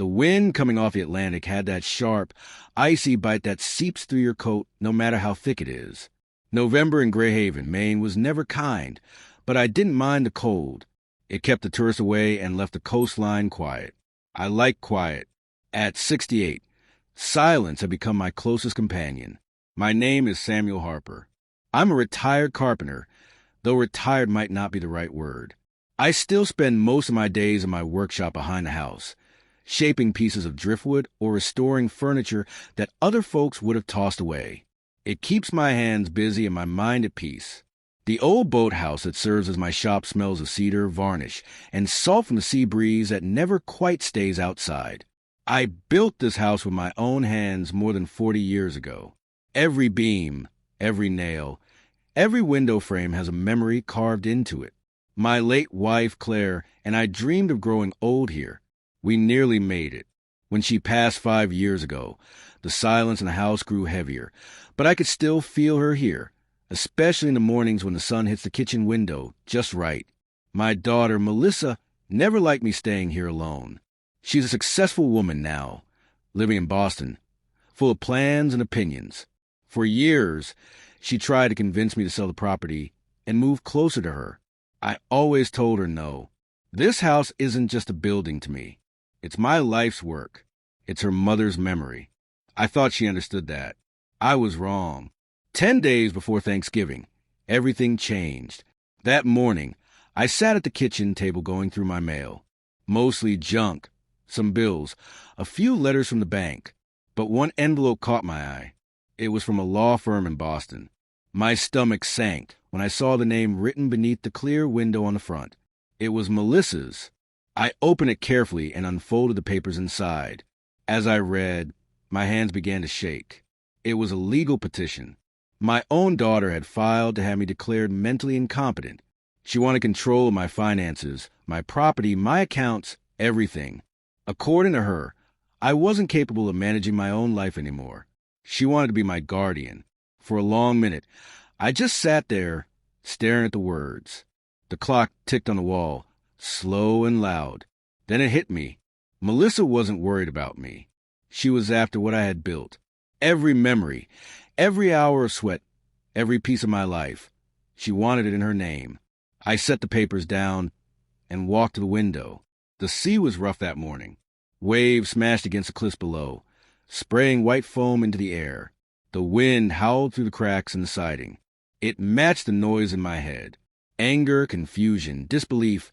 The wind coming off the Atlantic had that sharp, icy bite that seeps through your coat no matter how thick it is. November in Greyhaven, Maine was never kind, but I didn't mind the cold. It kept the tourists away and left the coastline quiet. I like quiet. At 68, silence had become my closest companion. My name is Samuel Harper. I'm a retired carpenter, though retired might not be the right word. I still spend most of my days in my workshop behind the house, shaping pieces of driftwood or restoring furniture that other folks would have tossed away. It keeps my hands busy and my mind at peace. The old boathouse that serves as my shop smells of cedar, varnish, and salt from the sea breeze that never quite stays outside. I built this house with my own hands more than 40 years ago. Every beam, every nail, every window frame has a memory carved into it. My late wife, Claire, and I dreamed of growing old here. We nearly made it. When she passed 5 years ago, the silence in the house grew heavier, but I could still feel her here, especially in the mornings when the sun hits the kitchen window just right. My daughter, Melissa, never liked me staying here alone. She's a successful woman now, living in Boston, full of plans and opinions. For years, she tried to convince me to sell the property and move closer to her. I always told her no. This house isn't just a building to me. It's my life's work. It's her mother's memory. I thought she understood that. I was wrong. 10 days before Thanksgiving, everything changed. That morning, I sat at the kitchen table going through my mail. Mostly junk, some bills, a few letters from the bank. But one envelope caught my eye. It was from a law firm in Boston. My stomach sank when I saw the name written beneath the clear window on the front. It was Melissa's. I opened it carefully and unfolded the papers inside. As I read, my hands began to shake. It was a legal petition. My own daughter had filed to have me declared mentally incompetent. She wanted control of my finances, my property, my accounts, everything. According to her, I wasn't capable of managing my own life anymore. She wanted to be my guardian. For a long minute, I just sat there, staring at the words. The clock ticked on the wall, slow and loud. Then it hit me. Melissa wasn't worried about me. She was after what I had built. Every memory, every hour of sweat, every piece of my life. She wanted it in her name. I set the papers down and walked to the window. The sea was rough that morning. Waves smashed against the cliffs below, spraying white foam into the air. The wind howled through the cracks in the siding. It matched the noise in my head. Anger, confusion, disbelief.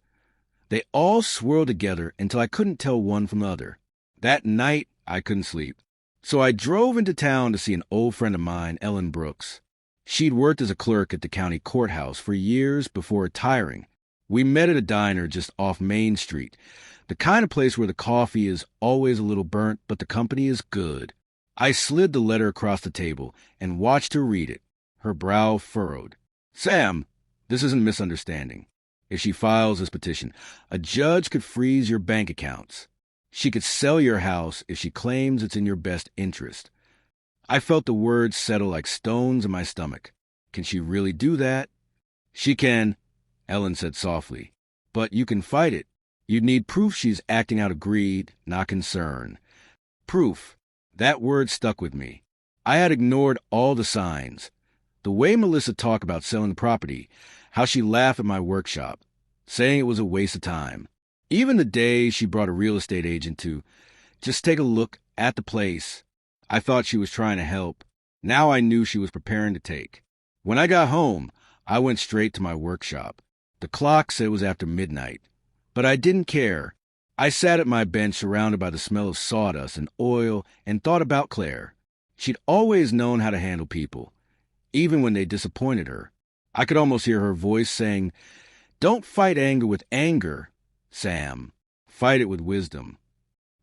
They all swirled together until I couldn't tell one from the other. That night, I couldn't sleep. So I drove into town to see an old friend of mine, Ellen Brooks. She'd worked as a clerk at the county courthouse for years before retiring. We met at a diner just off Main Street, the kind of place where the coffee is always a little burnt, but the company is good. I slid the letter across the table and watched her read it, her brow furrowed. Sam, this isn't a misunderstanding. If she files this petition, a judge could freeze your bank accounts. She could sell your house if she claims it's in your best interest. I felt the words settle like stones in my stomach. Can she really do that? She can, Ellen said softly. But you can fight it. You'd need proof she's acting out of greed, not concern. Proof. That word stuck with me. I had ignored all the signs. The way Melissa talked about selling the property, how she laughed at my workshop, saying it was a waste of time. Even the day she brought a real estate agent to just take a look at the place. I thought she was trying to help. Now I knew she was preparing to take. When I got home, I went straight to my workshop. The clock said it was after midnight, but I didn't care. I sat at my bench surrounded by the smell of sawdust and oil and thought about Claire. She'd always known how to handle people, even when they disappointed her. I could almost hear her voice saying, "Don't fight anger with anger, Sam. Fight it with wisdom."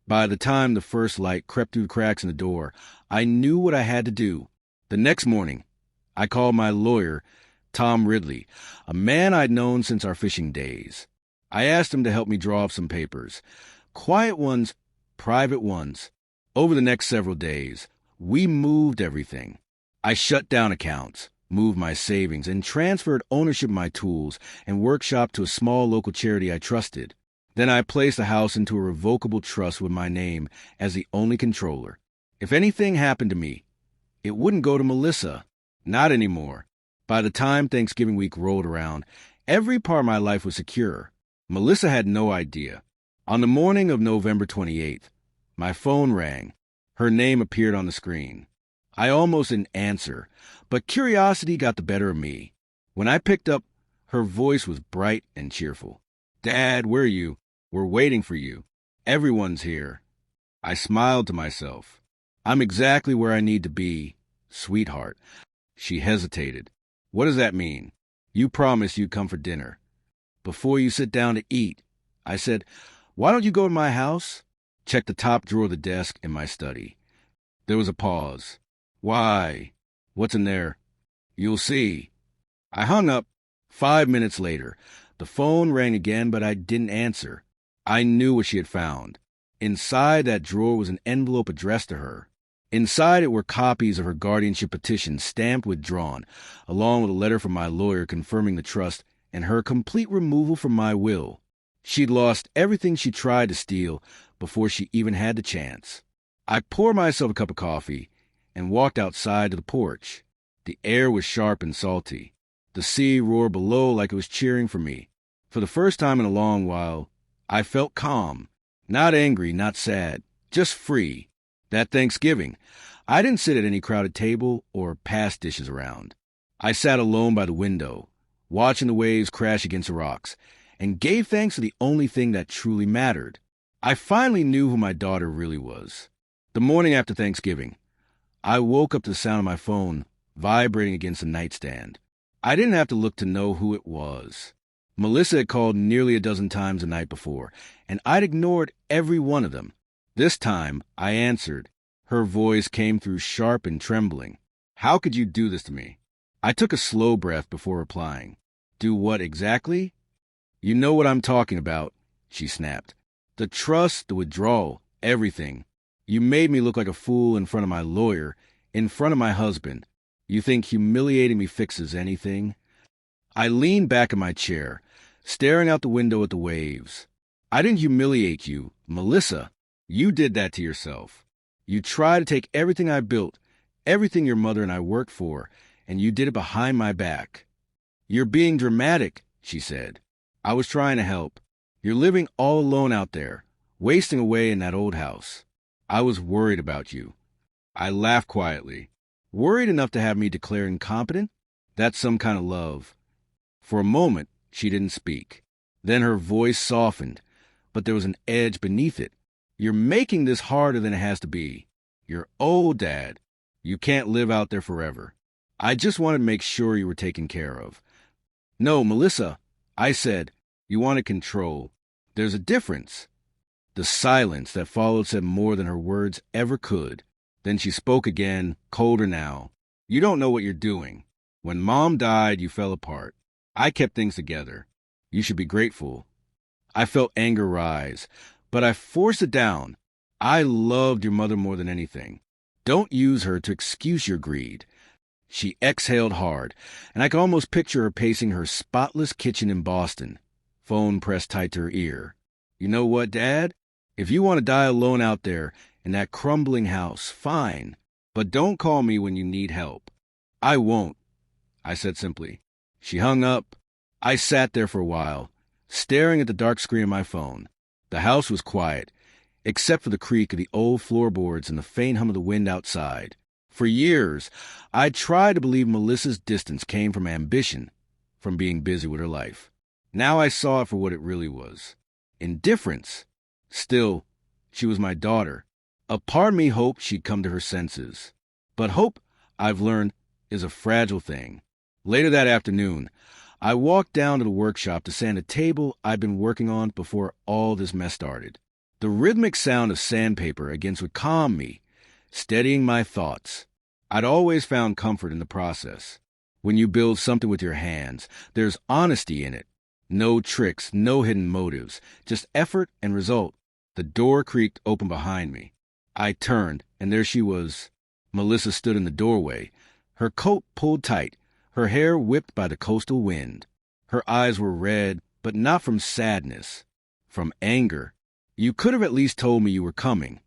By the time the first light crept through the cracks in the door, I knew what I had to do. The next morning, I called my lawyer, Tom Ridley, a man I'd known since our fishing days. I asked him to help me draw up some papers. Quiet ones, private ones. Over the next several days, we moved everything. I shut down accounts, moved my savings, and transferred ownership of my tools and workshop to a small local charity I trusted. Then I placed the house into a revocable trust with my name as the only controller. If anything happened to me, it wouldn't go to Melissa. Not anymore. By the time Thanksgiving week rolled around, every part of my life was secure. Melissa had no idea. On the morning of November 28th, my phone rang. Her name appeared on the screen. I almost didn't answer, but curiosity got the better of me. When I picked up, her voice was bright and cheerful. "Dad, where are you? We're waiting for you. Everyone's here." I smiled to myself. "I'm exactly where I need to be, sweetheart." She hesitated. "What does that mean?" "You promised you'd come for dinner. Before you sit down to eat." I said, "Why don't you go to my house?" Check the top drawer of the desk in my study. There was a pause. "Why? What's in there?" "You'll see." I hung up. 5 minutes later, the phone rang again, but I didn't answer. I knew what she had found. Inside that drawer was an envelope addressed to her. Inside it were copies of her guardianship petition stamped withdrawn, along with a letter from my lawyer confirming the trust and her complete removal from my will. She'd lost everything she tried to steal before she even had the chance. I poured myself a cup of coffee and walked outside to the porch. The air was sharp and salty. The sea roared below like it was cheering for me. For the first time in a long while, I felt calm. Not angry, not sad, just free. That Thanksgiving, I didn't sit at any crowded table or pass dishes around. I sat alone by the window, watching the waves crash against the rocks, and gave thanks for the only thing that truly mattered. I finally knew who my daughter really was. The morning after Thanksgiving, I woke up to the sound of my phone vibrating against the nightstand. I didn't have to look to know who it was. Melissa had called nearly a dozen times the night before, and I'd ignored every one of them. This time, I answered. Her voice came through sharp and trembling. "How could you do this to me?" I took a slow breath before replying. "Do what exactly?" "You know what I'm talking about," she snapped. "The trust, the withdrawal, everything. You made me look like a fool in front of my lawyer, in front of my husband. You think humiliating me fixes anything?" I leaned back in my chair, staring out the window at the waves. "I didn't humiliate you, Melissa. You did that to yourself. You tried to take everything I built, everything your mother and I worked for, and you did it behind my back." "You're being dramatic," she said. "I was trying to help. You're living all alone out there, wasting away in that old house. I was worried about you." I laughed quietly. "Worried enough to have me declare incompetent? That's some kind of love." For a moment, she didn't speak. Then her voice softened, but there was an edge beneath it. "You're making this harder than it has to be. You're old, Dad. You can't live out there forever. I just wanted to make sure you were taken care of." "No, Melissa," I said. "You wanted control. There's a difference." The silence that followed said more than her words ever could. Then she spoke again, colder now. "You don't know what you're doing. When Mom died, you fell apart. I kept things together. You should be grateful." I felt anger rise, but I forced it down. "I loved your mother more than anything. Don't use her to excuse your greed." She exhaled hard, and I could almost picture her pacing her spotless kitchen in Boston, phone pressed tight to her ear. "You know what, Dad? If you want to die alone out there in that crumbling house, fine. But don't call me when you need help." "I won't," I said simply. She hung up. I sat there for a while, staring at the dark screen of my phone. The house was quiet, except for the creak of the old floorboards and the faint hum of the wind outside. For years, I tried to believe Melissa's distance came from ambition, from being busy with her life. Now I saw it for what it really was. Indifference. Still, she was my daughter. A part of me hoped she'd come to her senses. But hope, I've learned, is a fragile thing. Later that afternoon, I walked down to the workshop to sand a table I'd been working on before all this mess started. The rhythmic sound of sandpaper against would calm me, steadying my thoughts. I'd always found comfort in the process. When you build something with your hands, there's honesty in it. No tricks, no hidden motives, just effort and result. The door creaked open behind me. I turned, and there she was. Melissa stood in the doorway, her coat pulled tight, her hair whipped by the coastal wind. Her eyes were red, but not from sadness, From anger. You could have at least told me you were coming,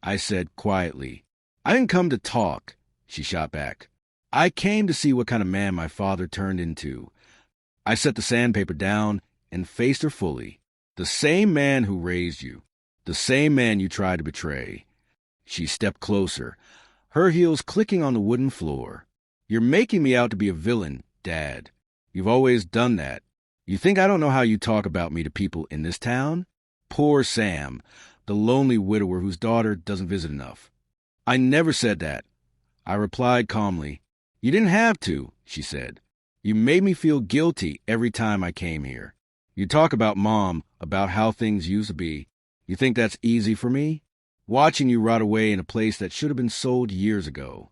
I said quietly. I didn't come to talk, she shot back. I came to see what kind of man my father turned into. I set the sandpaper down and faced her fully. The same man who raised you. The same man you tried to betray. She stepped closer, her heels clicking on the wooden floor. You're making me out to be a villain, Dad. You've always done that. You think I don't know how you talk about me to people in this town? Poor Sam, the lonely widower whose daughter doesn't visit enough. I never said that. I replied calmly. You didn't have to, she said. You made me feel guilty every time I came here. You talk about Mom, about how things used to be. You think that's easy for me? Watching you rot away in a place that should have been sold years ago.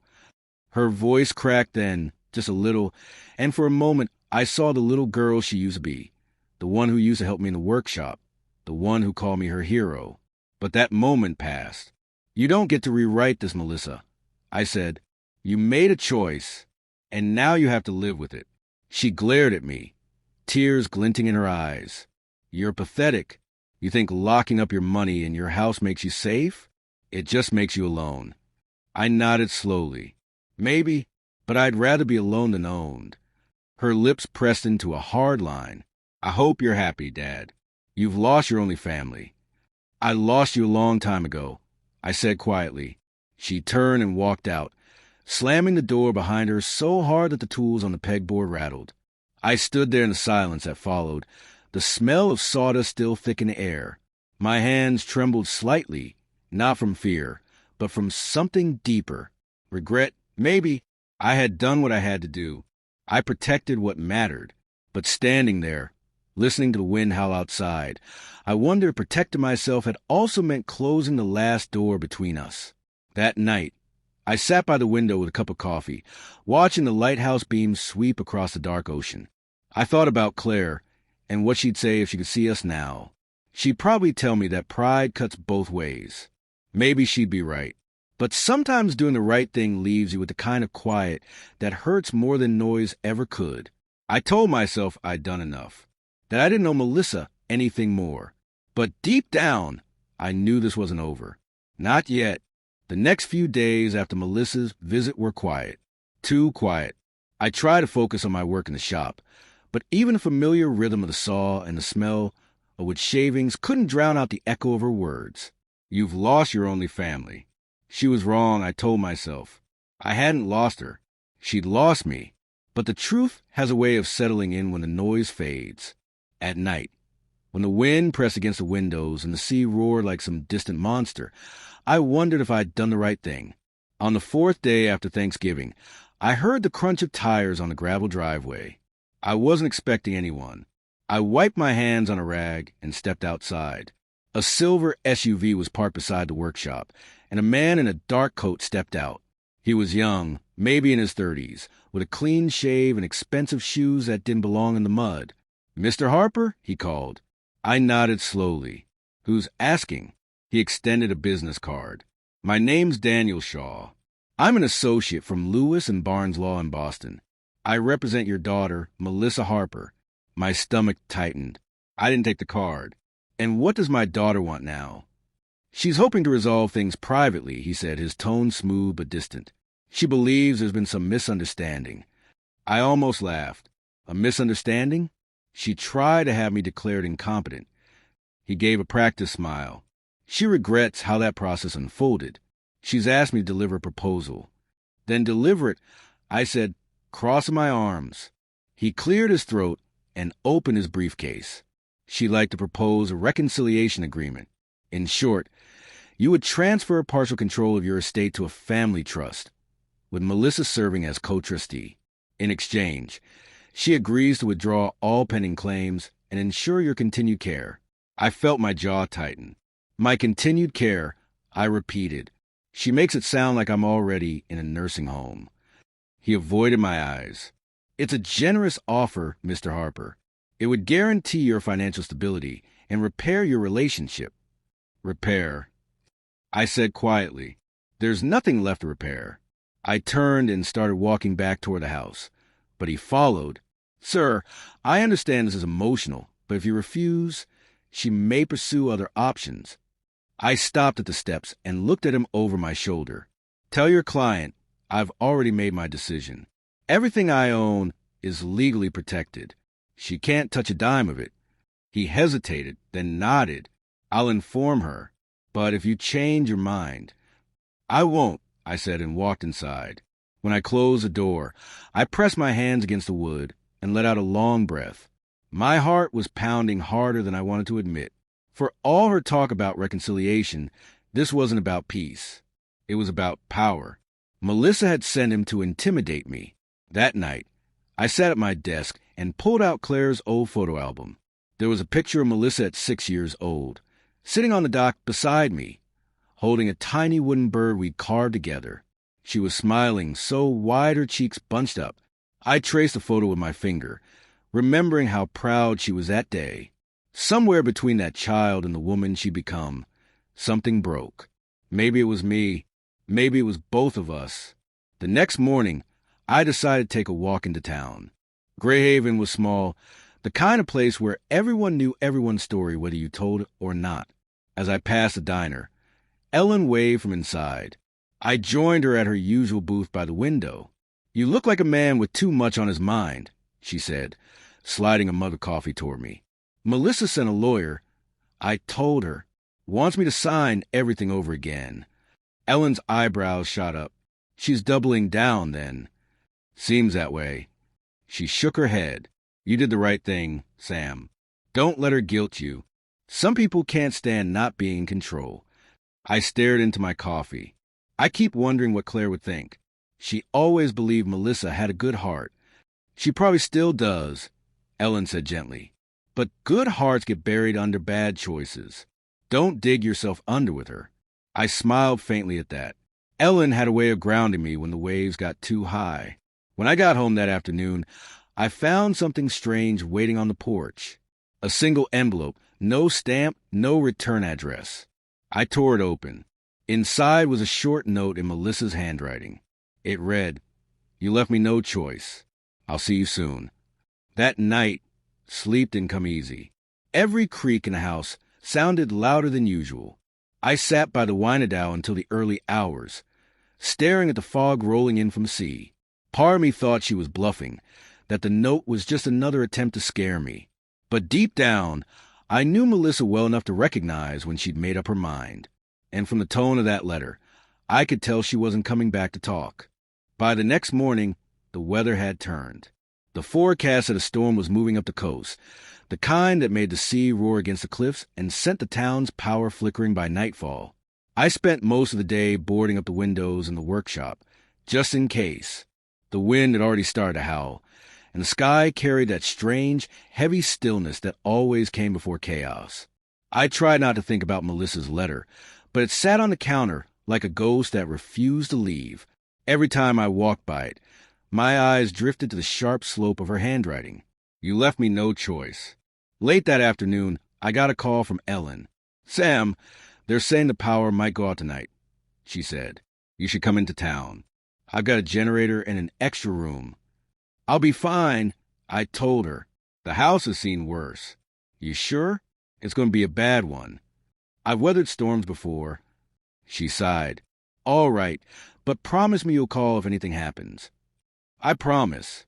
Her voice cracked then, just a little, and for a moment I saw the little girl she used to be, the one who used to help me in the workshop, the one who called me her hero. But that moment passed. You don't get to rewrite this, Melissa, I said. You made a choice, and now you have to live with it. She glared at me, tears glinting in her eyes. You're pathetic. You think locking up your money in your house makes you safe? It just makes you alone. I nodded slowly. Maybe, but I'd rather be alone than owned. Her lips pressed into a hard line. I hope you're happy, Dad. You've lost your only family. I lost you a long time ago, I said quietly. She turned and walked out, slamming the door behind her so hard that the tools on the pegboard rattled. I stood there in the silence that followed, the smell of sawdust still thick in the air. My hands trembled slightly, not from fear, but from something deeper. Regret, maybe. I had done what I had to do. I protected what mattered. But standing there, listening to the wind howl outside, I wondered if protecting myself had also meant closing the last door between us. That night, I sat by the window with a cup of coffee, watching the lighthouse beams sweep across the dark ocean. I thought about Claire and what she'd say if she could see us now. She'd probably tell me that pride cuts both ways. Maybe she'd be right. But sometimes doing the right thing leaves you with the kind of quiet that hurts more than noise ever could. I told myself I'd done enough, that I didn't know Melissa anything more. But deep down, I knew this wasn't over. Not yet. The next few days after Melissa's visit were quiet. Too quiet. I tried to focus on my work in the shop, but even the familiar rhythm of the saw and the smell of wood shavings couldn't drown out the echo of her words. You've lost your only family. She was wrong, I told myself. I hadn't lost her. She'd lost me. But the truth has a way of settling in when the noise fades. At night, when the wind pressed against the windows and the sea roared like some distant monster, I wondered if I'd done the right thing. On the fourth day after Thanksgiving, I heard the crunch of tires on the gravel driveway. I wasn't expecting anyone. I wiped my hands on a rag and stepped outside. A silver SUV was parked beside the workshop, and a man in a dark coat stepped out. He was young, maybe in his 30s, with a clean shave and expensive shoes that didn't belong in the mud. "Mr. Harper?" he called. I nodded slowly. "Who's asking?" He extended a business card. "My name's Daniel Shaw. I'm an associate from Lewis and Barnes Law in Boston. I represent your daughter, Melissa Harper." My stomach tightened. I didn't take the card. "And what does my daughter want now?" "She's hoping to resolve things privately," he said, his tone smooth but distant. "She believes there's been some misunderstanding." I almost laughed. A misunderstanding? She tried to have me declared incompetent. He gave a practiced smile. "She regrets how that process unfolded. She's asked me to deliver a proposal." "Then deliver it," I said, crossing my arms. He cleared his throat and opened his briefcase. "She'd like to propose a reconciliation agreement. In short, you would transfer partial control of your estate to a family trust, with Melissa serving as co-trustee. In exchange, she agrees to withdraw all pending claims and ensure your continued care." I felt my jaw tighten. "My continued care," I repeated. "She makes it sound like I'm already in a nursing home." He avoided my eyes. "It's a generous offer, Mr. Harper. It would guarantee your financial stability and repair your relationship." "Repair," I said quietly. "There's nothing left to repair." I turned and started walking back toward the house, but he followed. "Sir, I understand this is emotional, but if you refuse, She may pursue other options. I stopped at the steps and looked at him over my shoulder. Tell your client I've already made my decision. Everything I own is legally protected. She can't touch a dime of it. He hesitated, then nodded. I'll inform her. But if you change your mind... I won't, I said and walked inside. When I closed the door, I pressed my hands against the wood and let out a long breath. My heart was pounding harder than I wanted to admit. For all her talk about reconciliation, this wasn't about peace. It was about power. Melissa had sent him to intimidate me. That night, I sat at my desk and pulled out Claire's old photo album. There was a picture of Melissa at 6 years old, sitting on the dock beside me, holding a tiny wooden bird we'd carved together. She was smiling so wide her cheeks bunched up. I traced the photo with my finger, remembering how proud she was that day. Somewhere between that child and the woman she'd become, something broke. Maybe it was me. Maybe it was both of us. The next morning, I decided to take a walk into town. Greyhaven was small, the kind of place where everyone knew everyone's story whether you told it or not. As I passed the diner, Ellen waved from inside. I joined her at her usual booth by the window. You look like a man with too much on his mind, she said, sliding a mug of coffee toward me. Melissa sent a lawyer. I told her. Wants me to sign everything over again. Ellen's eyebrows shot up. She's doubling down, then. Seems that way. She shook her head. You did the right thing, Sam. Don't let her guilt you. Some people can't stand not being in control. I stared into my coffee. I keep wondering what Claire would think. She always believed Melissa had a good heart. She probably still does, Ellen said gently. But good hearts get buried under bad choices. Don't dig yourself under with her. I smiled faintly at that. Ellen had a way of grounding me when the waves got too high. When I got home that afternoon, I found something strange waiting on the porch. A single envelope, no stamp, no return address. I tore it open. Inside was a short note in Melissa's handwriting. It read, "You left me no choice. I'll see you soon." That night, sleep didn't come easy. Every creak in the house sounded louder than usual. I sat by the Wynnedow until the early hours, staring at the fog rolling in from sea. Part of me thought she was bluffing, that the note was just another attempt to scare me. But deep down, I knew Melissa well enough to recognize when she'd made up her mind. And from the tone of that letter, I could tell she wasn't coming back to talk. By the next morning, the weather had turned. The forecast said a storm was moving up the coast, the kind that made the sea roar against the cliffs and sent the town's power flickering by nightfall. I spent most of the day boarding up the windows in the workshop, just in case. The wind had already started to howl, and the sky carried that strange, heavy stillness that always came before chaos. I tried not to think about Melissa's letter, but it sat on the counter like a ghost that refused to leave. Every time I walked by it, my eyes drifted to the sharp slope of her handwriting. You left me no choice. Late that afternoon, I got a call from Ellen. "Sam, they're saying the power might go out tonight," she said. "You should come into town. I've got a generator and an extra room." "I'll be fine," I told her. "The house has seen worse." "You sure? It's going to be a bad one." "I've weathered storms before." She sighed. "All right, but promise me you'll call if anything happens." "I promise."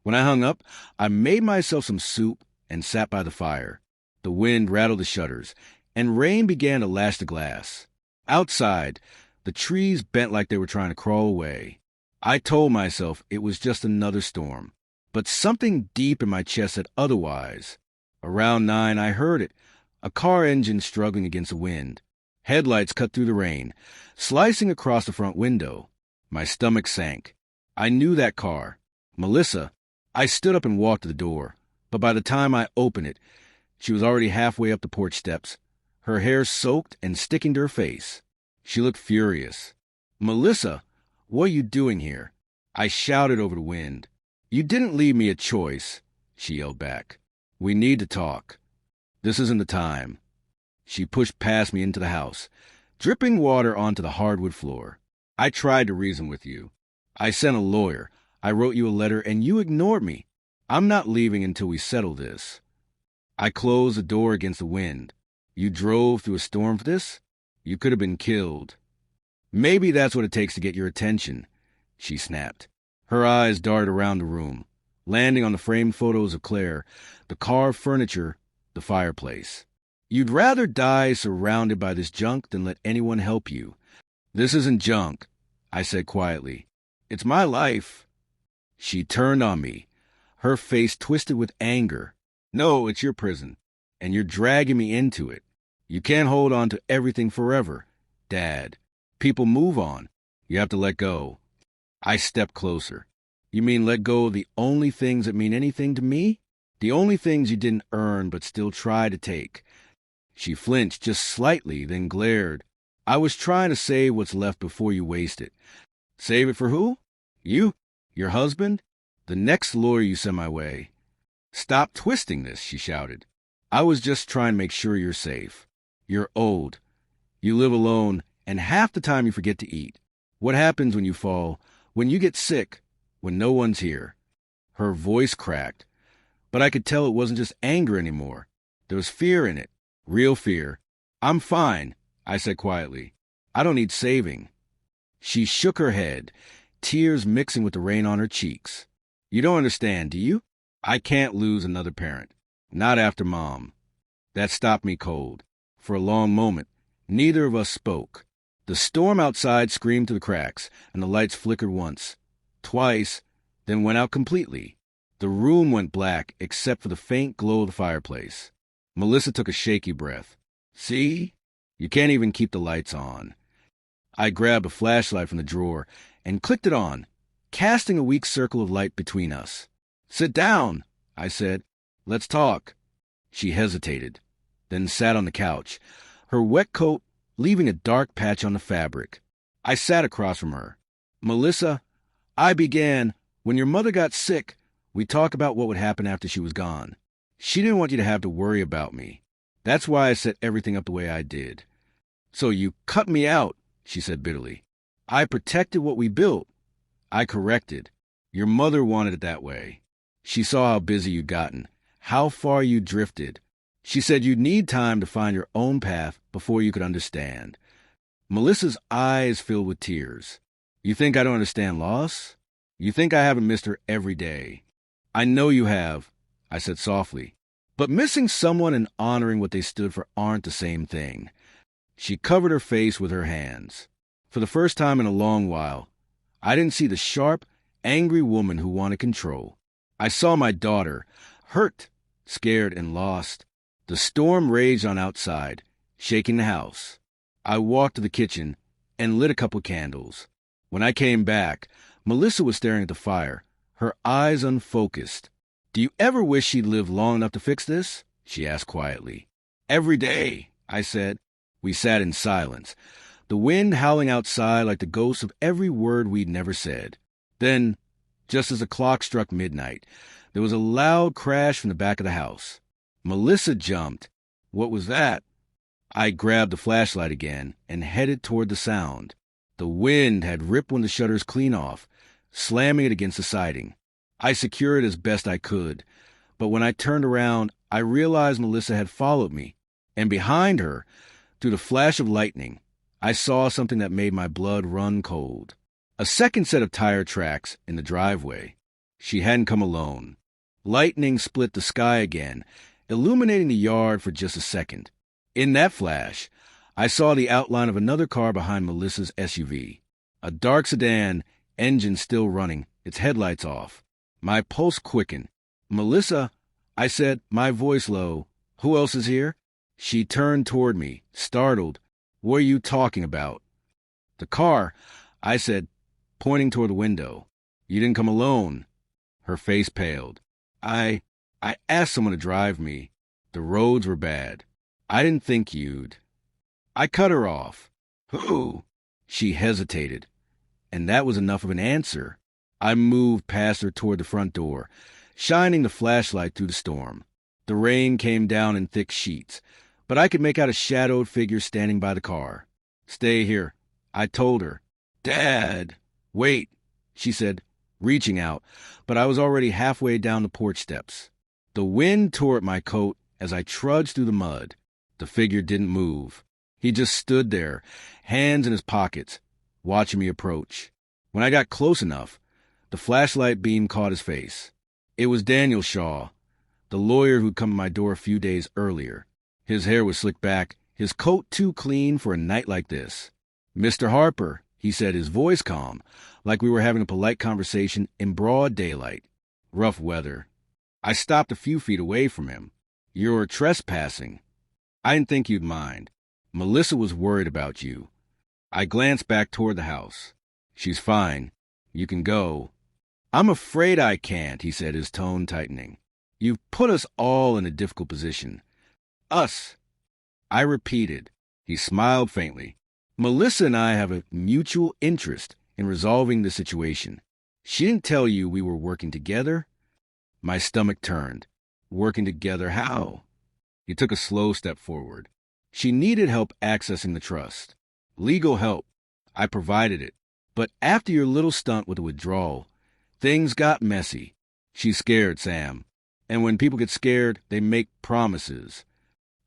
When I hung up, I made myself some soup and sat by the fire. The wind rattled the shutters, and rain began to lash the glass. Outside, the trees bent like they were trying to crawl away. I told myself it was just another storm, but something deep in my chest said otherwise. Around 9, I heard it, a car engine struggling against the wind. Headlights cut through the rain, slicing across the front window. My stomach sank. I knew that car. Melissa. I stood up and walked to the door, but by the time I opened it, she was already halfway up the porch steps, her hair soaked and sticking to her face. She looked furious. "Melissa, what are you doing here?" I shouted over the wind. "You didn't leave me a choice," she yelled back. "We need to talk. This isn't the time." She pushed past me into the house, dripping water onto the hardwood floor. "I tried to reason with you. I sent a lawyer. I wrote you a letter, and you ignored me. I'm not leaving until we settle this." I closed the door against the wind. You drove through a storm for this? You could have been killed. Maybe that's what it takes to get your attention, she snapped. Her eyes darted around the room, landing on the framed photos of Claire, the carved furniture, the fireplace. You'd rather die surrounded by this junk than let anyone help you. This isn't junk, I said quietly. It's my life. She turned on me, her face twisted with anger. No, it's your prison, and you're dragging me into it. You can't hold on to everything forever, Dad. People move on. You have to let go. I stepped closer. You mean let go of the only things that mean anything to me? The only things you didn't earn but still try to take. She flinched just slightly, then glared. I was trying to save what's left before you waste it. Save it for who? You? Your husband? The next lawyer you send my way. Stop twisting this, she shouted. I was just trying to make sure you're safe. You're old. You live alone, and half the time you forget to eat. What happens when you fall? When you get sick? When no one's here? Her voice cracked, but I could tell it wasn't just anger anymore. There was fear in it. Real fear. I'm fine, I said quietly. I don't need saving. She shook her head, tears mixing with the rain on her cheeks. You don't understand, do you? I can't lose another parent. Not after Mom. That stopped me cold. For a long moment, neither of us spoke. The storm outside screamed through the cracks, and the lights flickered once, twice, then went out completely. The room went black except for the faint glow of the fireplace. Melissa took a shaky breath. See? You can't even keep the lights on. I grabbed a flashlight from the drawer and clicked it on, casting a weak circle of light between us. Sit down, I said. Let's talk. She hesitated, then sat on the couch, her wet coat leaving a dark patch on the fabric. I sat across from her. Melissa, I began, when your mother got sick, we talked about what would happen after she was gone. She didn't want you to have to worry about me. That's why I set everything up the way I did. So you cut me out, she said bitterly. I protected what we built. I corrected. Your mother wanted it that way. She saw how busy you'd gotten, how far you drifted. She said you'd need time to find your own path before you could understand. Melissa's eyes filled with tears. You think I don't understand loss? You think I haven't missed her every day? I know you have, I said softly. But missing someone and honoring what they stood for aren't the same thing. She covered her face with her hands. For the first time in a long while, I didn't see the sharp, angry woman who wanted control. I saw my daughter, hurt, scared, and lost. The storm raged on outside, shaking the house. I walked to the kitchen and lit a couple candles. When I came back, Melissa was staring at the fire, her eyes unfocused. Do you ever wish she'd lived long enough to fix this? She asked quietly. Every day, I said. We sat in silence, the wind howling outside like the ghost of every word we'd never said. Then, just as the clock struck midnight, there was a loud crash from the back of the house. Melissa jumped. What was that? I grabbed the flashlight again and headed toward the sound. The wind had ripped one of the shutters clean off, slamming it against the siding. I secured it as best I could, but when I turned around, I realized Melissa had followed me, and behind her, through the flash of lightning, I saw something that made my blood run cold. A second set of tire tracks in the driveway. She hadn't come alone. Lightning split the sky again, illuminating the yard for just a second. In that flash, I saw the outline of another car behind Melissa's SUV. A dark sedan, engine still running, its headlights off. My pulse quickened. Melissa, I said, my voice low. Who else is here? She turned toward me, startled. What are you talking about? The car, I said, pointing toward the window. You didn't come alone. Her face paled. I asked someone to drive me. The roads were bad. I didn't think you'd. I cut her off. Who? She hesitated. And that was enough of an answer. I moved past her toward the front door, shining the flashlight through the storm. The rain came down in thick sheets, but I could make out a shadowed figure standing by the car. Stay here, I told her. Dad! Wait, she said, reaching out, but I was already halfway down the porch steps. The wind tore at my coat as I trudged through the mud. The figure didn't move. He just stood there, hands in his pockets, watching me approach. When I got close enough, the flashlight beam caught his face. It was Daniel Shaw, the lawyer who'd come to my door a few days earlier. His hair was slicked back, his coat too clean for a night like this. "Mr. Harper," he said, his voice calm, like we were having a polite conversation in broad daylight. "Rough weather." I stopped a few feet away from him. "You're trespassing." "I didn't think you'd mind. Melissa was worried about you." I glanced back toward the house. "She's fine. You can go." "I'm afraid I can't," he said, his tone tightening. "You've put us all in a difficult position." "Us," I repeated. He smiled faintly. "Melissa and I have a mutual interest in resolving the situation. She didn't tell you we were working together?" My stomach turned. "Working together how?" He took a slow step forward. "She needed help accessing the trust. Legal help. I provided it. But after your little stunt with the withdrawal, things got messy. She's scared, Sam. And when people get scared, they make promises."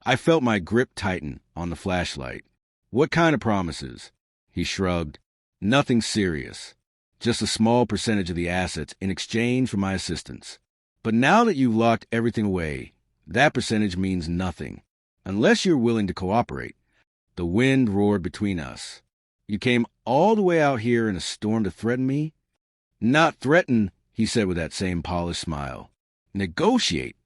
I felt my grip tighten on the flashlight. "What kind of promises?" He shrugged. "Nothing serious. Just a small percentage of the assets in exchange for my assistance. But now that you've locked everything away, that percentage means nothing. Unless you're willing to cooperate." The wind roared between us. "You came all the way out here in a storm to threaten me?" "Not threaten," he said with that same polished smile. "Negotiate."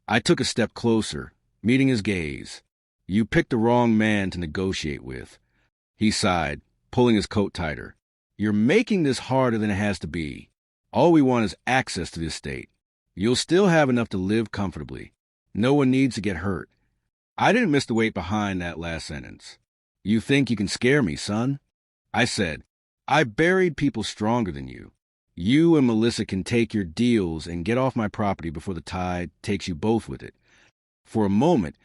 I took a step closer, meeting his gaze. "You picked the wrong man to negotiate with." He sighed, pulling his coat tighter. "You're making this harder than it has to be. All we want is access to the estate. You'll still have enough to live comfortably. No one needs to get hurt." I didn't miss the weight behind that last sentence. "You think you can scare me, son?" I said, "I buried people stronger than you. You and Melissa can take your deals and get off my property before the tide takes you both with it." For a moment,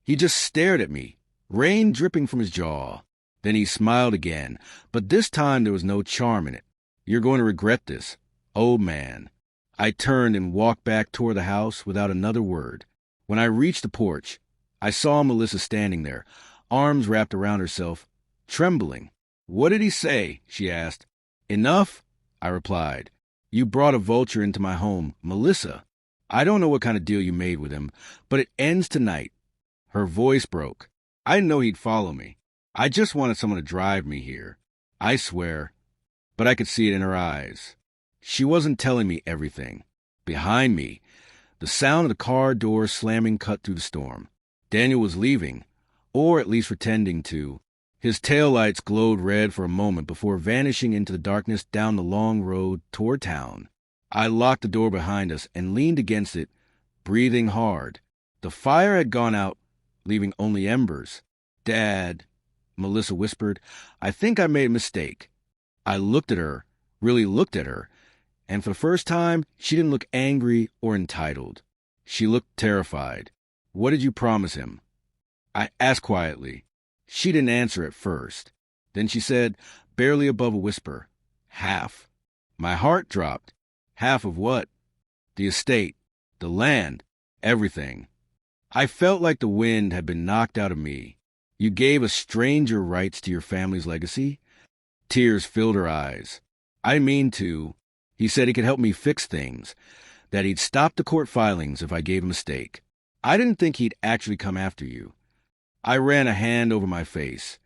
he just stared at me, rain dripping from his jaw. Then he smiled again, but this time there was no charm in it. "You're going to regret this, old man." I turned and walked back toward the house without another word. When I reached the porch, I saw Melissa standing there, arms wrapped around herself, trembling. "What did he say?" she asked. "Enough," I replied. "You brought a vulture into my home, Melissa. I don't know what kind of deal you made with him, but it ends tonight." Her voice broke. I didn't know he'd follow me. I just wanted someone to drive me here. I swear. But I could see it in her eyes. She wasn't telling me everything. Behind me, the sound of the car door slamming cut through the storm. Daniel was leaving, or at least pretending to. His taillights glowed red for a moment before vanishing into the darkness down the long road toward town. I locked the door behind us and leaned against it, breathing hard. The fire had gone out, leaving only embers. "Dad," Melissa whispered, "I think I made a mistake." I looked at her, really looked at her, and for the first time, she didn't look angry or entitled. She looked terrified. "What did you promise him?" I asked quietly. She didn't answer at first. Then she said, barely above a whisper, "Half." My heart dropped. "Half of what?" "The estate, the land, everything." I felt like the wind had been knocked out of me. "You gave a stranger rights to your family's legacy?" Tears filled her eyes. "I mean to. He said he could help me fix things, that he'd stop the court filings if I gave him a stake. I didn't think he'd actually come after you." I ran a hand over my face,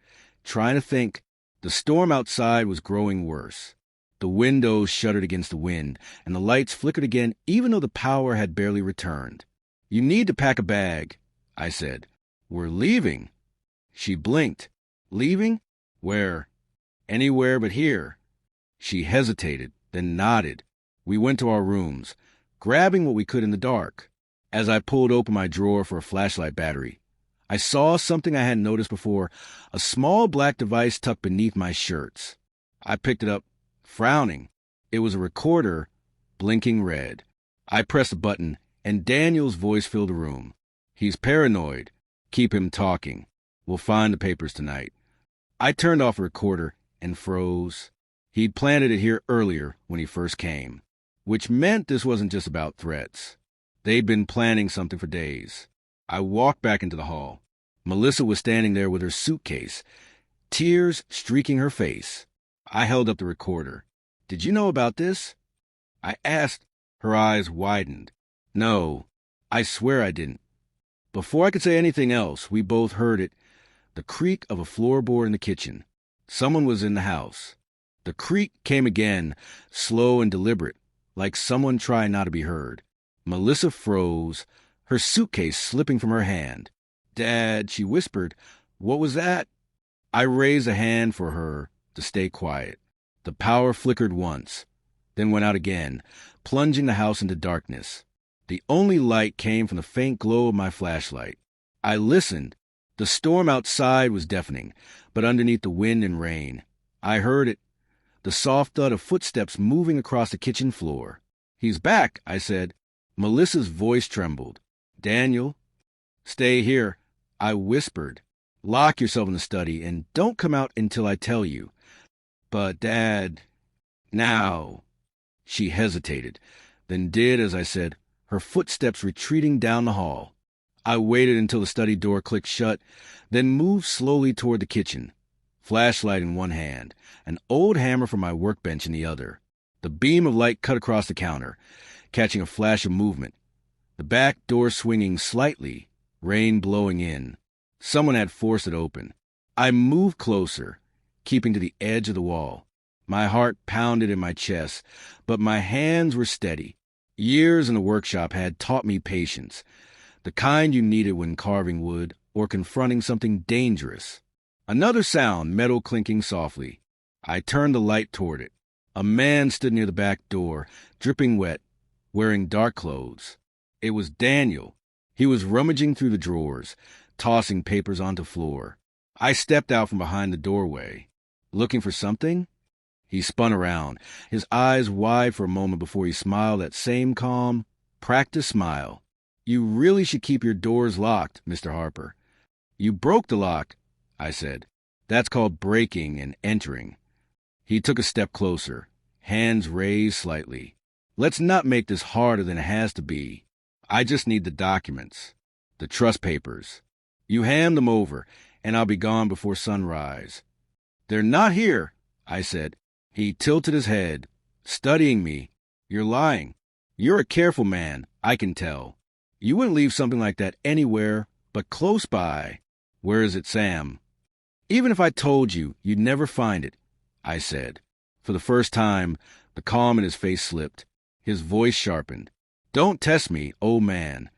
trying to think. The storm outside was growing worse. The windows shuddered against the wind, and the lights flickered again even though the power had barely returned. "You need to pack a bag," I said. "We're leaving." She blinked. "Leaving? Where?" "Anywhere but here." She hesitated, then nodded. We went to our rooms, grabbing what we could in the dark. As I pulled open my drawer for a flashlight battery, I saw something I hadn't noticed before, a small black device tucked beneath my shirts. I picked it up, frowning. It was a recorder, blinking red. I pressed a button, and Daniel's voice filled the room. "He's paranoid. Keep him talking. We'll find the papers tonight." I turned off the recorder and froze. He'd planted it here earlier when he first came, which meant this wasn't just about threats. They'd been planning something for days. I walked back into the hall. Melissa was standing there with her suitcase, tears streaking her face. I held up the recorder. "Did you know about this?" I asked. Her eyes widened. "No, I swear I didn't." Before I could say anything else, we both heard it, the creak of a floorboard in the kitchen. Someone was in the house. The creak came again, slow and deliberate, like someone trying not to be heard. Melissa froze, her suitcase slipping from her hand. "Dad," she whispered, "what was that?" I raised a hand for her to stay quiet. The power flickered once, then went out again, plunging the house into darkness. The only light came from the faint glow of my flashlight. I listened. The storm outside was deafening, but underneath the wind and rain, I heard it, the soft thud of footsteps moving across the kitchen floor. "He's back," I said. Melissa's voice trembled. "Daniel." "Stay here," I whispered. "Lock yourself in the study and don't come out until I tell you." "But, Dad, now." She hesitated, then did as I said, her footsteps retreating down the hall. I waited until the study door clicked shut, then moved slowly toward the kitchen, flashlight in one hand, an old hammer from my workbench in the other. The beam of light cut across the counter, catching a flash of movement. The back door swinging slightly, rain blowing in. Someone had forced it open. I moved closer, keeping to the edge of the wall. My heart pounded in my chest, but my hands were steady. Years in the workshop had taught me patience, the kind you needed when carving wood or confronting something dangerous. Another sound, metal clinking softly. I turned the light toward it. A man stood near the back door, dripping wet, wearing dark clothes. It was Daniel. He was rummaging through the drawers, tossing papers onto the floor. I stepped out from behind the doorway. "Looking for something?" He spun around, his eyes wide for a moment before he smiled that same calm, practiced smile. "You really should keep your doors locked, Mr. Harper." "You broke the lock," I said. "That's called breaking and entering." He took a step closer, hands raised slightly. "Let's not make this harder than it has to be. I just need the documents, the trust papers. You hand them over, and I'll be gone before sunrise." "They're not here," I said. He tilted his head, studying me. "You're lying. You're a careful man, I can tell. You wouldn't leave something like that anywhere but close by." "Where is it, Sam?" "Even if I told you, you'd never find it," I said. For the first time, the calm in his face slipped. His voice sharpened. "Don't test me, old man."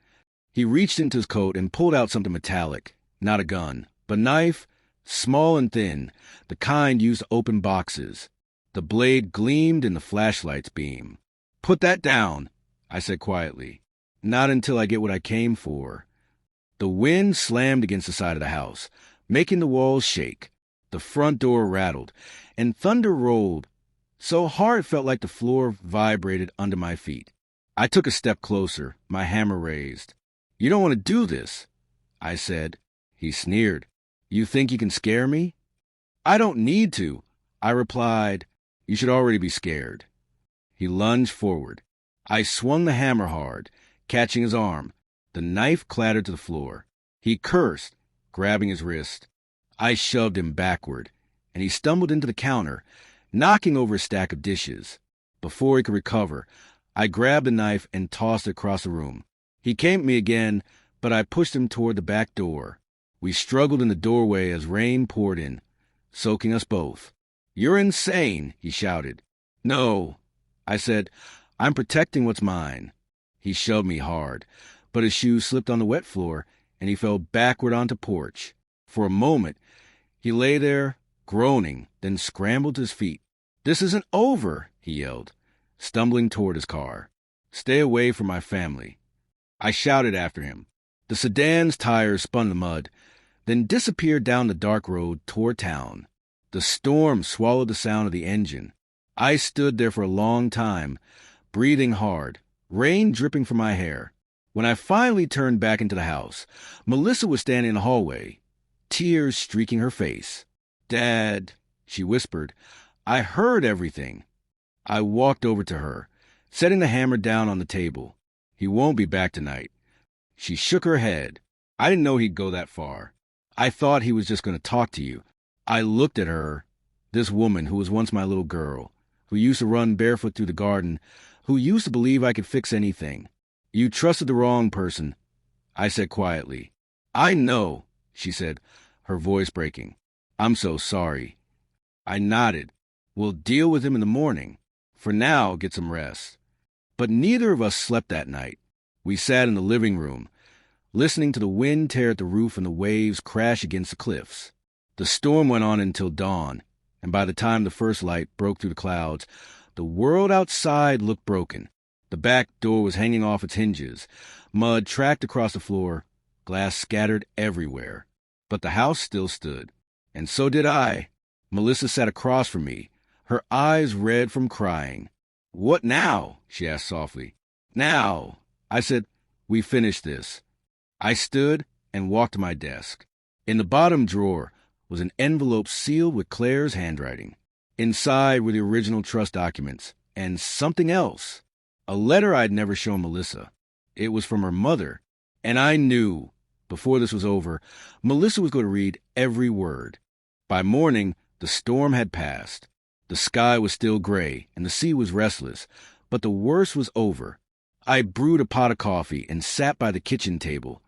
He reached into his coat and pulled out something metallic. Not a gun, but a knife, small and thin, the kind used to open boxes. The blade gleamed in the flashlight's beam. "Put that down," I said quietly. "Not until I get what I came for." The wind slammed against the side of the house, making the walls shake. The front door rattled, and thunder rolled so hard it felt like the floor vibrated under my feet. I took a step closer, my hammer raised. "You don't want to do this," I said. He sneered. "You think you can scare me?" "I don't need to," I replied. "You should already be scared." He lunged forward. I swung the hammer hard, catching his arm. The knife clattered to the floor. He cursed, grabbing his wrist. I shoved him backward, and he stumbled into the counter, knocking over a stack of dishes. Before he could recover, I grabbed the knife and tossed it across the room. He came at me again, but I pushed him toward the back door. We struggled in the doorway as rain poured in, soaking us both. "You're insane," he shouted. "No," I said. "I'm protecting what's mine." He shoved me hard, but his shoes slipped on the wet floor, and he fell backward onto the porch. For a moment, he lay there, groaning, then scrambled to his feet. "This isn't over," he yelled, stumbling toward his car. "Stay away from my family." I shouted after him. The sedan's tires spun in the mud, then disappeared down the dark road toward town. The storm swallowed the sound of the engine. I stood there for a long time, breathing hard, rain dripping from my hair. When I finally turned back into the house, Melissa was standing in the hallway, tears streaking her face. "Dad," she whispered, "I heard everything." I walked over to her, setting the hammer down on the table. "He won't be back tonight." She shook her head. I didn't know he'd go that far. I thought he was just going to talk to you. I looked at her, this woman who was once my little girl, who used to run barefoot through the garden, who used to believe I could fix anything. You trusted the wrong person, I said quietly. I know, she said, her voice breaking. I'm so sorry. I nodded. We'll deal with him in the morning. For now, get some rest. But neither of us slept that night. We sat in the living room, listening to the wind tear at the roof and the waves crash against the cliffs. The storm went on until dawn, and by the time the first light broke through the clouds, the world outside looked broken. The back door was hanging off its hinges, mud tracked across the floor, glass scattered everywhere. But the house still stood, and so did I. Melissa sat across from me, her eyes red from crying. What now? She asked softly. Now, I said, we finished this. I stood and walked to my desk. In the bottom drawer was an envelope sealed with Claire's handwriting. Inside were the original trust documents and something else, a letter I'd never shown Melissa. It was from her mother, and I knew, before this was over, Melissa was going to read every word. By morning, the storm had passed. The sky was still gray, and the sea was restless, but the worst was over. I brewed a pot of coffee and sat by the kitchen table,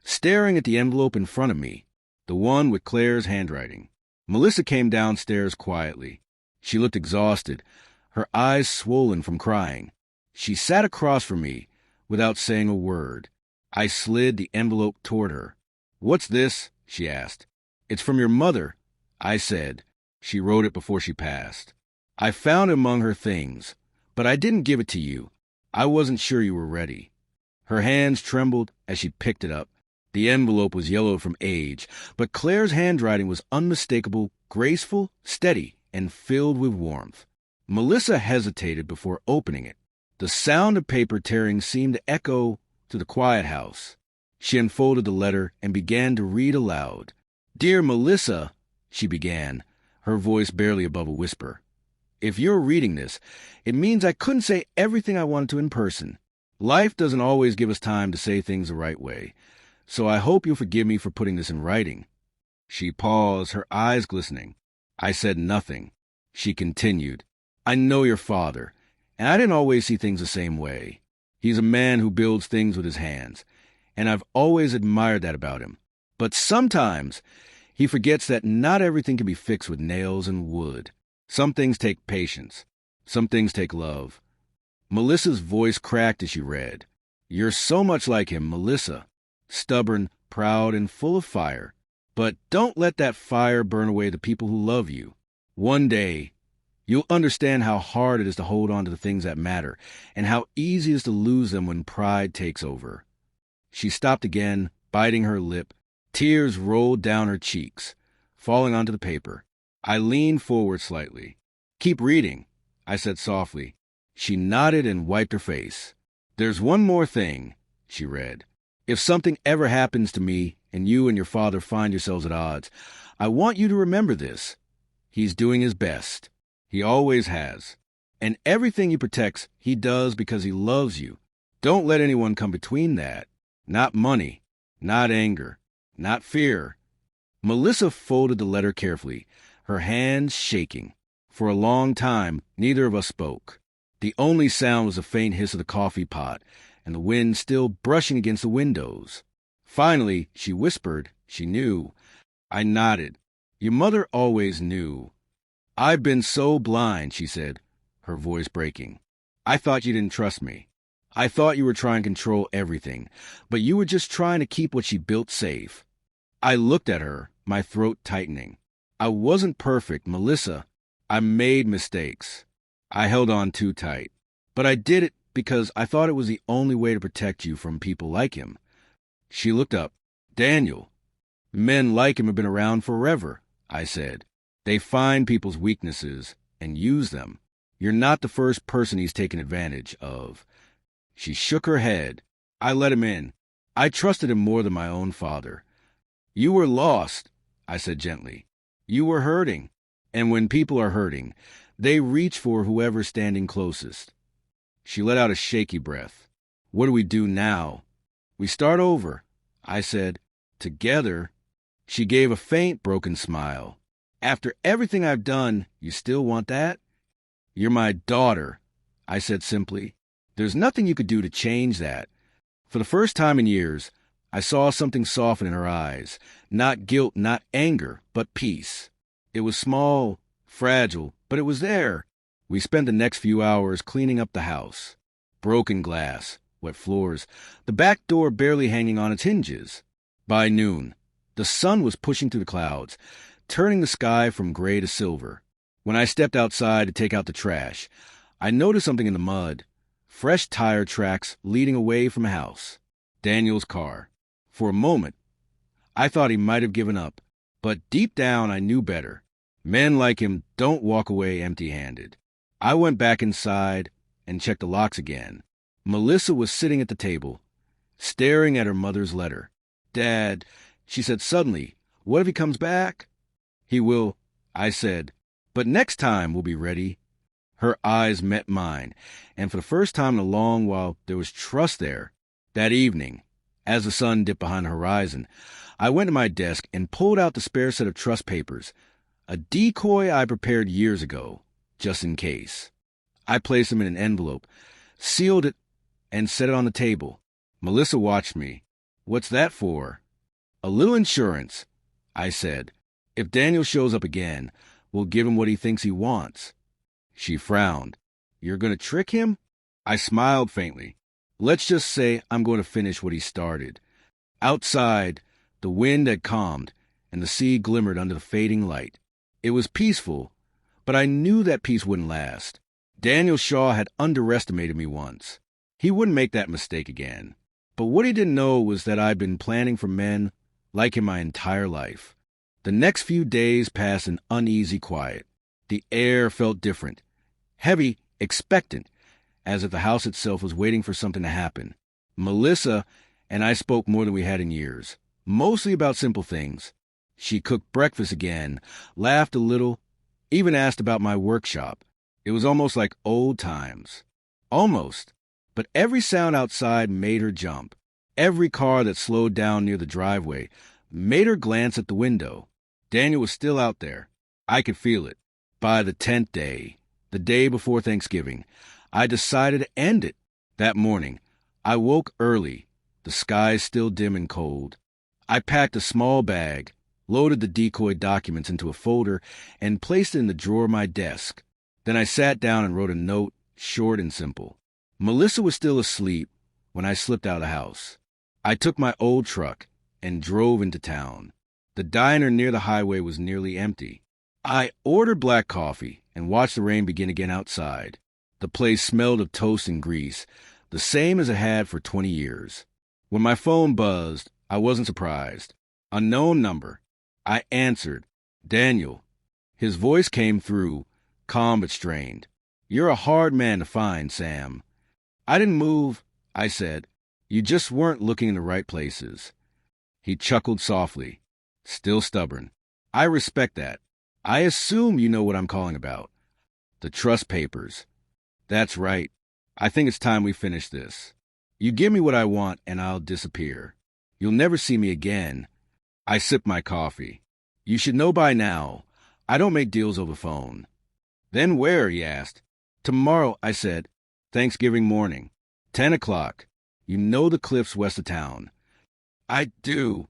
staring at the envelope in front of me, the one with Claire's handwriting. Melissa came downstairs quietly. She looked exhausted, her eyes swollen from crying. She sat across from me without saying a word. I slid the envelope toward her. What's this? She asked. It's from your mother, I said. She wrote it before she passed. I found it among her things, but I didn't give it to you. I wasn't sure you were ready. Her hands trembled as she picked it up. The envelope was yellowed from age, but Claire's handwriting was unmistakable, graceful, steady, and filled with warmth. Melissa hesitated before opening it. The sound of paper tearing seemed to echo through the quiet house. She unfolded the letter and began to read aloud. Dear Melissa, she began, her voice barely above a whisper. If you're reading this, it means I couldn't say everything I wanted to in person. Life doesn't always give us time to say things the right way, so I hope you'll forgive me for putting this in writing. She paused, her eyes glistening. I said nothing. She continued, I know your father, and I didn't always see things the same way. He's a man who builds things with his hands, and I've always admired that about him. But sometimes he forgets that not everything can be fixed with nails and wood. Some things take patience. Some things take love. Melissa's voice cracked as she read. You're so much like him, Melissa. Stubborn, proud, and full of fire. But don't let that fire burn away the people who love you. One day, you'll understand how hard it is to hold on to the things that matter, and how easy it is to lose them when pride takes over. She stopped again, biting her lip. Tears rolled down her cheeks, falling onto the paper. I leaned forward slightly. Keep reading, I said softly. She nodded and wiped her face. There's one more thing, she read. If something ever happens to me and you and your father find yourselves at odds, I want you to remember this. He's doing his best. He always has. And everything he protects, he does because he loves you. Don't let anyone come between that. Not money, not anger, not fear. Melissa folded the letter carefully, her hands shaking. For a long time, neither of us spoke. The only sound was the faint hiss of the coffee pot and the wind still brushing against the windows. Finally, she whispered, she knew. I nodded. Your mother always knew. I've been so blind, she said, her voice breaking. I thought you didn't trust me. I thought you were trying to control everything, but you were just trying to keep what she built safe. I looked at her, my throat tightening. I wasn't perfect, Melissa. I made mistakes. I held on too tight. But I did it because I thought it was the only way to protect you from people like him. She looked up. Daniel. Men like him have been around forever, I said. They find people's weaknesses and use them. You're not the first person he's taken advantage of. She shook her head. I let him in. I trusted him more than my own father. You were lost, I said gently. You were hurting. And when people are hurting, they reach for whoever's standing closest. She let out a shaky breath. What do we do now? We start over, I said, Together, she gave a faint, broken smile. After everything I've done, you still want that? You're my daughter, I said simply. There's nothing you could do to change that. For the first time in years, I saw something soften in her eyes. Not guilt, not anger, but peace. It was small, fragile, but it was there. We spent the next few hours cleaning up the house. Broken glass, wet floors, the back door barely hanging on its hinges. By noon, the sun was pushing through the clouds, turning the sky from gray to silver. When I stepped outside to take out the trash, I noticed something in the mud. Fresh tire tracks leading away from a house. Daniel's car. For a moment, I thought he might have given up, but deep down I knew better. Men like him don't walk away empty-handed. I went back inside and checked the locks again. Melissa was sitting at the table, staring at her mother's letter. "Dad," she said suddenly, "what if he comes back?" "He will," I said, "but next time we'll be ready." Her eyes met mine, and for the first time in a long while there was trust there. That evening, as the sun dipped behind the horizon, I went to my desk and pulled out the spare set of trust papers, a decoy I prepared years ago, just in case. I placed them in an envelope, sealed it, and set it on the table. Melissa watched me. "What's that for?" "A little insurance," I said. "If Daniel shows up again, we'll give him what he thinks he wants." She frowned. "You're going to trick him?" I smiled faintly. "Let's just say I'm going to finish what he started." Outside, the wind had calmed, and the sea glimmered under the fading light. It was peaceful, but I knew that peace wouldn't last. Daniel Shaw had underestimated me once. He wouldn't make that mistake again. But what he didn't know was that I'd been planning for men like him my entire life. The next few days passed in uneasy quiet. The air felt different, heavy, expectant, as if the house itself was waiting for something to happen. Melissa and I spoke more than we had in years, mostly about simple things. She cooked breakfast again, laughed a little, even asked about my workshop. It was almost like old times. Almost. But every sound outside made her jump. Every car that slowed down near the driveway made her glance at the window. Daniel was still out there. I could feel it. By the 10th day, the day before Thanksgiving, I decided to end it. That morning, I woke early, the sky still dim and cold. I packed a small bag, loaded the decoy documents into a folder, and placed it in the drawer of my desk. Then I sat down and wrote a note, short and simple. Melissa was still asleep when I slipped out of the house. I took my old truck and drove into town. The diner near the highway was nearly empty. I ordered black coffee and watched the rain begin again outside. The place smelled of toast and grease, the same as it had for 20 years. When my phone buzzed, I wasn't surprised. Unknown number. I answered. "Daniel." His voice came through, calm but strained. "You're a hard man to find, Sam." "I didn't move," I said. "You just weren't looking in the right places." He chuckled softly. Still stubborn. "I respect that. I assume you know what I'm calling about." "The trust papers." "That's right. I think it's time we finish this. You give me what I want and I'll disappear. You'll never see me again." I sipped my coffee. "You should know by now. I don't make deals over the phone." "Then where?" he asked. "Tomorrow," I said. "Thanksgiving morning. 10 o'clock. You know the cliffs west of town." "I do."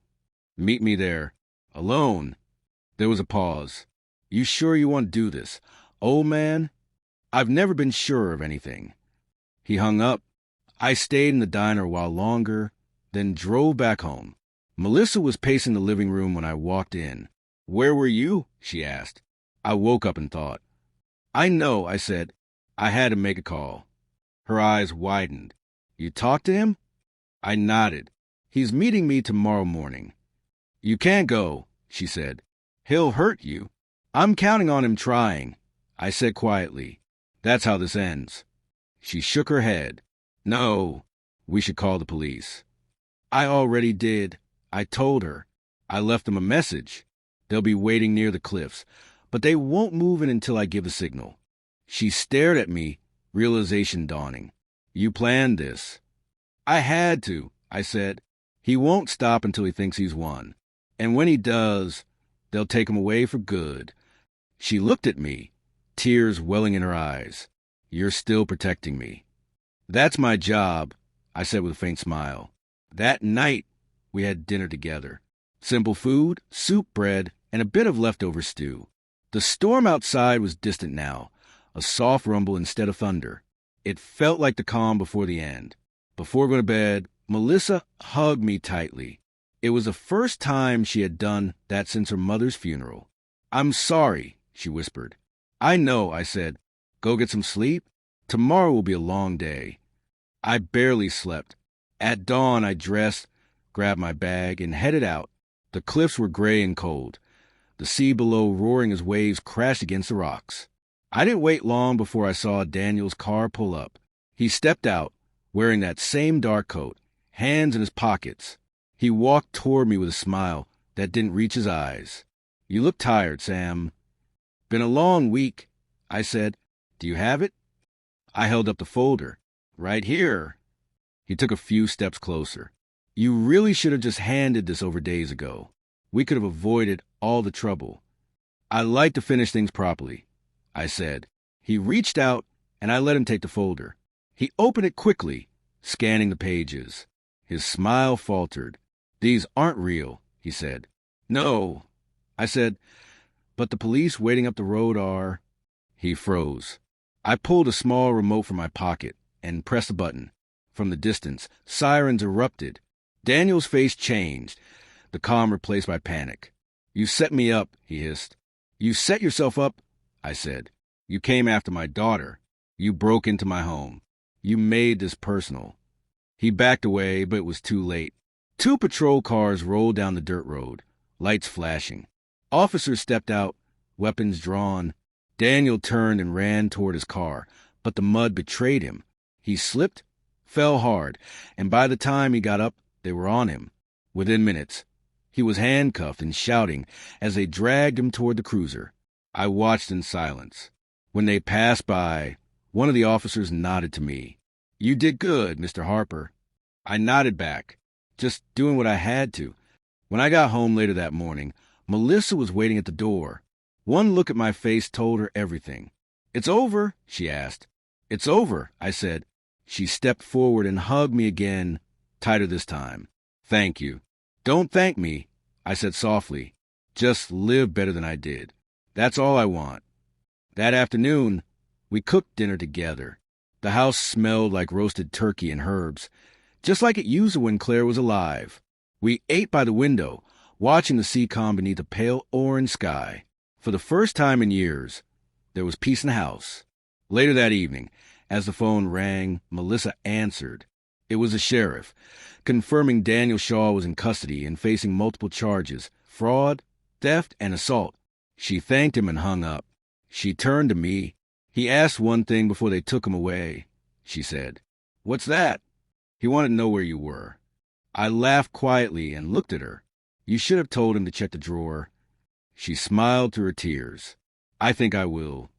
"Meet me there." "Alone?" There was a pause. "You sure you want to do this, old man?" "I've never been sure of anything." He hung up. I stayed in the diner a while longer, then drove back home. Melissa was pacing the living room when I walked in. "Where were you?" she asked. I woke up and thought. "I know," I said. "I had to make a call." Her eyes widened. "You talked to him?" I nodded. "He's meeting me tomorrow morning." "You can't go," she said. "He'll hurt you." "I'm counting on him trying," I said quietly. "That's how this ends." She shook her head. "No, we should call the police." "I already did." I told her. "I left them a message. They'll be waiting near the cliffs, but they won't move in until I give a signal." She stared at me, realization dawning. "You planned this." "I had to," I said. He won't stop until he thinks he's won. And when he does, they'll take him away for good. She looked at me, tears welling in her eyes. You're still protecting me. That's my job, I said with a faint smile. That night, we had dinner together. Simple food, soup, bread, and a bit of leftover stew. The storm outside was distant now, a soft rumble instead of thunder. It felt like the calm before the end. Before going to bed, Melissa hugged me tightly. It was the first time she had done that since her mother's funeral. I'm sorry, she whispered. I know, I said. Go get some sleep. Tomorrow will be a long day. I barely slept. At dawn, I dressed, grabbed my bag, and headed out. The cliffs were gray and cold, the sea below roaring as waves crashed against the rocks. I didn't wait long before I saw Daniel's car pull up. He stepped out, wearing that same dark coat, hands in his pockets. He walked toward me with a smile that didn't reach his eyes. You look tired, Sam. Been a long week, I said. Do you have it? I held up the folder. Right here. He took a few steps closer. You really should have just handed this over days ago. We could have avoided all the trouble. I like to finish things properly, I said. He reached out, and I let him take the folder. He opened it quickly, scanning the pages. His smile faltered. These aren't real, he said. No, I said, but the police waiting up the road are... He froze. I pulled a small remote from my pocket and pressed a button. From the distance, sirens erupted. Daniel's face changed, the calm replaced by panic. You set me up, he hissed. You set yourself up, I said. You came after my daughter. You broke into my home. You made this personal. He backed away, but it was too late. 2 patrol cars rolled down the dirt road, lights flashing. Officers stepped out, weapons drawn. Daniel turned and ran toward his car, but the mud betrayed him. He slipped, fell hard, and by the time he got up, they were on him. Within minutes, he was handcuffed and shouting as they dragged him toward the cruiser. I watched in silence. When they passed by, one of the officers nodded to me. You did good, Mr. Harper. I nodded back, just doing what I had to. When I got home later that morning, Melissa was waiting at the door. One look at my face told her everything. It's over, she asked. It's over, I said. She stepped forward and hugged me again, tighter this time. Thank you. Don't thank me, I said softly. Just live better than I did. That's all I want. That afternoon, we cooked dinner together. The house smelled like roasted turkey and herbs, just like it used to when Claire was alive. We ate by the window, watching the sea calm beneath a pale orange sky. For the first time in years, there was peace in the house. Later that evening, as the phone rang, Melissa answered. It was the sheriff, confirming Daniel Shaw was in custody and facing multiple charges, fraud, theft, and assault. She thanked him and hung up. She turned to me. He asked one thing before they took him away, she said. What's that? He wanted to know where you were. I laughed quietly and looked at her. You should have told him to check the drawer. She smiled through her tears. I think I will.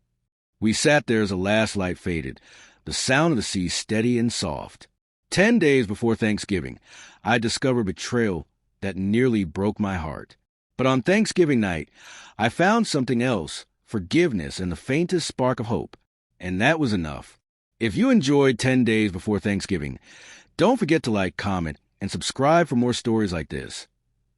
We sat there as the last light faded, the sound of the sea steady and soft. 10 days before Thanksgiving, I discovered betrayal that nearly broke my heart. But on Thanksgiving night, I found something else, forgiveness and the faintest spark of hope. And that was enough. If you enjoyed 10 Days Before Thanksgiving, don't forget to like, comment, and subscribe for more stories like this.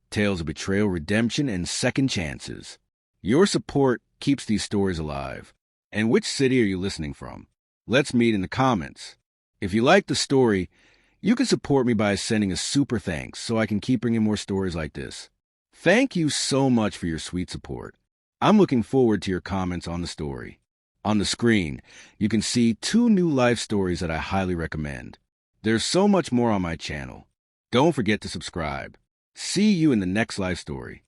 Tales of betrayal, redemption, and second chances. Your support keeps these stories alive. And which city are you listening from? Let's meet in the comments. If you like the story, you can support me by sending a super thanks so I can keep bringing more stories like this. Thank you so much for your sweet support. I'm looking forward to your comments on the story. On the screen, you can see 2 new life stories that I highly recommend. There's so much more on my channel. Don't forget to subscribe. See you in the next life story.